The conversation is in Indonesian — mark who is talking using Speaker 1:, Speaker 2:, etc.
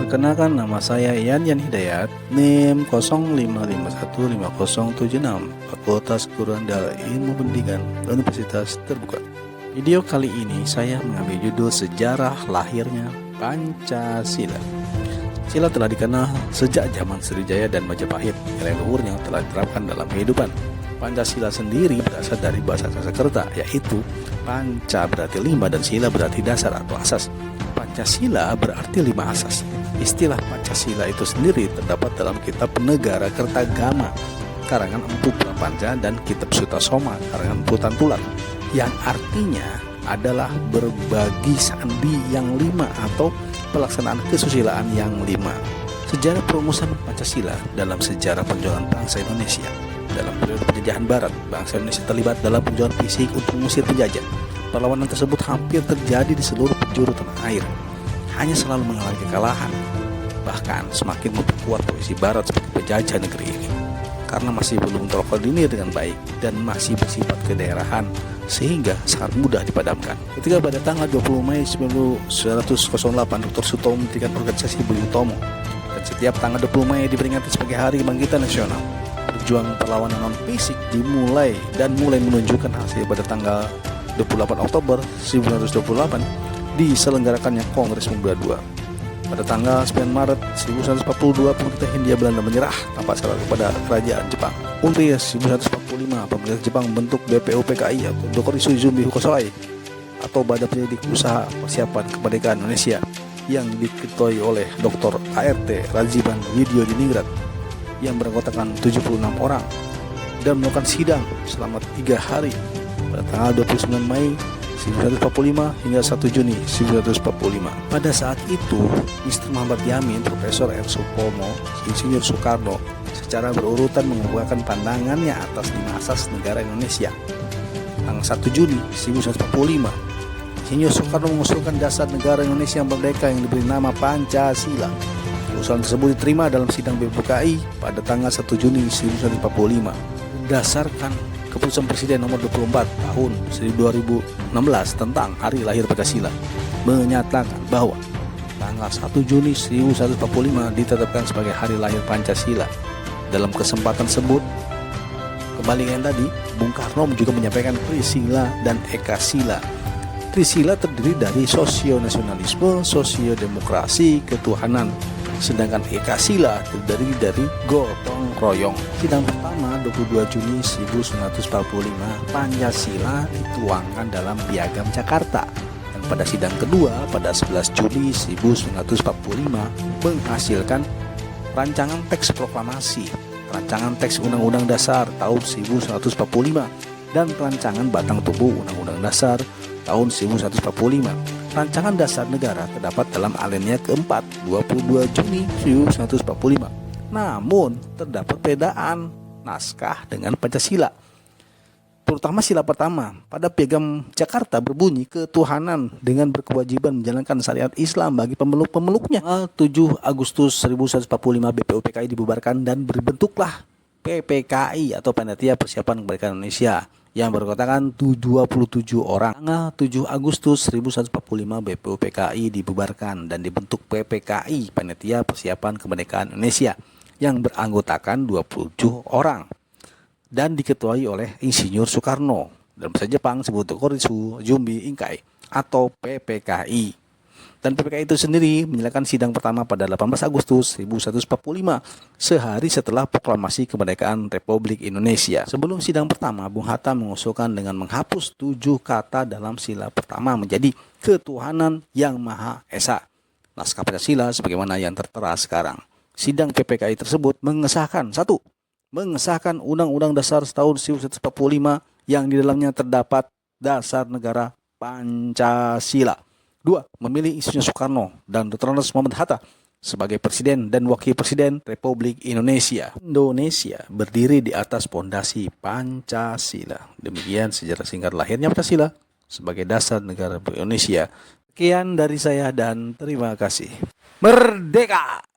Speaker 1: Perkenalkan, nama saya Yan Hidayat, NIM 05515076, Fakultas Keguruan dan Ilmu Pendidikan, Universitas Terbuka. Video kali ini saya mengambil judul Sejarah Lahirnya Pancasila. Sila telah dikenal sejak zaman Sriwijaya dan Majapahit, nilai luhur yang telah diterapkan dalam kehidupan. Pancasila sendiri berasal dari bahasa Sanskerta, yaitu panca berarti 5 dan sila berarti dasar atau asas. Pancasila berarti 5 asas. Istilah Pancasila itu sendiri terdapat dalam kitab Negara Kertagama karangan Empu Prapanca dan kitab Sutasoma karangan Empu Tantular, yang artinya adalah berbagi sandi yang 5 atau pelaksanaan kesusilaan yang 5. Sejarah perumusan Pancasila dalam sejarah perjuangan bangsa Indonesia. Dalam periode penjajahan Barat, bangsa Indonesia terlibat dalam perjuangan fisik untuk mengusir penjajah. Perlawanan tersebut hampir terjadi di seluruh penjuru tanah air, hanya selalu mengalami kekalahan, bahkan semakin memperkuat posisi Barat sebagai penjajah negeri ini. Karena masih belum terkoordinir dengan baik dan masih bersifat kedaerahan, sehingga sangat mudah dipadamkan. Ketika pada tanggal 20 Mei 1908 Dr. Sutomo mendirikan organisasi Budi Utomo, dan setiap tanggal 20 Mei diperingati sebagai Hari Kebangkitan Nasional. Perjuangan perlawanan non-fisik dimulai dan mulai menunjukkan hasil pada tanggal 28 Oktober 1928 diselenggarakannya Kongres Pemuda II. Pada tanggal 9 Maret 1942 pemerintah Hindia Belanda menyerah tanpa syarat kepada kerajaan Jepang. Untuk 1945 pemerintah Jepang membentuk BPUPKI atau Dokoritsu Jumbi Hokusai atau Badan Penyelidik Usaha Persiapan Kemerdekaan Indonesia yang diketuai oleh Dr. ART Rajiban Widyodiningrat yang beranggotakan 76 orang dan melakukan sidang selama 3 hari pada tanggal 29 Mei 1945 hingga 1 Juni 1945. Pada saat itu, Mr. Muhammad Yamin, Profesor R. Supomo, Insinyur Soekarno secara berurutan mengemukakan pandangannya atas 5 asas negara Indonesia. Tanggal 1 Juni 1945, Insinyur Soekarno mengusulkan dasar negara Indonesia yang merdeka yang diberi nama Pancasila. Usulan tersebut diterima dalam sidang BPUPKI pada tanggal 1 Juni 1945. Berdasarkan Keputusan Presiden nomor 24 tahun 2016 tentang Hari Lahir Pancasila menyatakan bahwa tanggal 1 Juni 1945 ditetapkan sebagai Hari Lahir Pancasila. Dalam kesempatan tersebut, kembali yang tadi, Bung Karno juga menyampaikan Trisila dan Ekasila. Trisila terdiri dari sosio-nasionalisme, sosio-demokrasi, ketuhanan. Sedangkan Ekasila terdiri dari gotong royong. Sidang pertama 22 Juni 1945 Pancasila dituangkan dalam Piagam Jakarta, dan pada sidang kedua pada 11 Juli 1945 menghasilkan rancangan teks proklamasi, rancangan teks Undang-Undang Dasar tahun 1945 dan rancangan batang tubuh Undang-Undang Dasar tahun 1945. Rancangan dasar negara terdapat dalam alinea keempat 22 Juni 1945. Namun terdapat perbedaan naskah dengan Pancasila. Terutama sila pertama pada Piagam Jakarta berbunyi ketuhanan dengan berkewajiban menjalankan syariat Islam bagi pemeluk-pemeluknya. 7 Agustus 1945 BPUPKI dibubarkan dan berbentuklah PPKI atau Panitia Persiapan Kemerdekaan Indonesia yang beranggotakan 27 orang. Tanggal 7 Agustus 1945 BPUPKI dibubarkan dan dibentuk PPKI Panitia Persiapan Kemerdekaan Indonesia yang beranggotakan 27 orang dan diketuai oleh Insinyur Soekarno. Dalam bahasa Jepang disebut Dokoritsu Jumbi Inkai atau PPKI. Dan PPKI itu sendiri menyalakan sidang pertama pada 18 Agustus 1945, sehari setelah proklamasi kemerdekaan Republik Indonesia. Sebelum sidang pertama, Bung Hatta mengusulkan dengan menghapus 7 kata dalam sila pertama menjadi ketuhanan yang Maha Esa. Naskah Pancasila sebagaimana yang tertera sekarang. Sidang PPKI tersebut mengesahkan 1. Mengesahkan Undang-Undang Dasar tahun 1945 yang di dalamnya terdapat dasar negara Pancasila. 2. Memilih Insinyur Soekarno dan Dr. Andes Muhammad Hatta sebagai Presiden dan Wakil Presiden Republik Indonesia. Indonesia berdiri di atas pondasi Pancasila. Demikian sejarah singkat lahirnya Pancasila sebagai dasar negara Indonesia. Sekian dari saya dan terima kasih. Merdeka!